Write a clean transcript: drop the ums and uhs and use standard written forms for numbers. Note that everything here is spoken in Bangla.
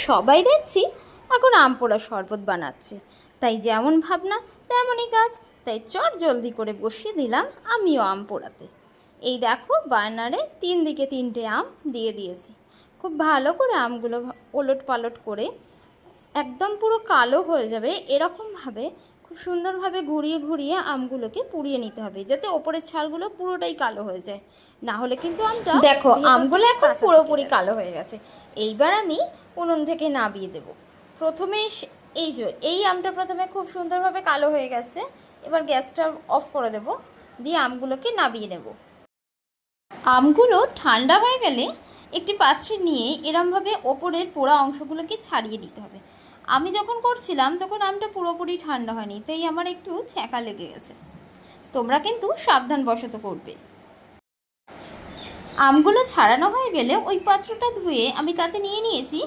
সবাই দেখছি এখন আম পোড়া শরবত বানাচ্ছে, তাই যেমন ভাবনা তেমনই কাজ। তাই চট জলদি করে বসিয়ে দিলাম আমিও আম পোড়াতে। এই দেখো বার্নারে 3 দিকে 3টে আম দিয়ে দিয়েছি। খুব ভালো করে আমগুলো ওলট পালট করে একদম পুরো কালো হয়ে যাবে এরকমভাবে খুব সুন্দরভাবে ঘুরিয়ে ঘুরিয়ে আমগুলোকে পুড়িয়ে নিতে হবে, যাতে ওপরের ছালগুলো পুরোটাই কালো হয়ে যায়। না হলে কিন্তু আমটা, দেখো আমগুলো এখন পুরোপুরি কালো হয়ে গেছে। এইবার আমি উনুন থেকে নামিয়ে দেব। প্রথমে এই আমটা প্রথমে খুব সুন্দরভাবে কালো হয়ে গেছে। এবার গ্যাসটা অফ করে দেব, দিয়ে আমগুলোকে নামিয়ে নেব। আমগুলো ঠান্ডা হয়ে গেলে একটি পাত্রে নিয়ে এরমভাবে ওপরের পোড়া অংশগুলোকে ছাড়িয়ে নিতে হবে। আমি যখন করছিলাম তখন আমটা পুরোপুরি ঠান্ডা হয়নি, তাই আমার একটু ছ্যাঁকা লেগে গেছে। তোমরা কিন্তু সাবধানবশত করবে। আমগুলো ছাড়ানো হয়ে গেলে ওই পাত্রটা ধুয়ে আমি তাতে নিয়ে নিয়েছি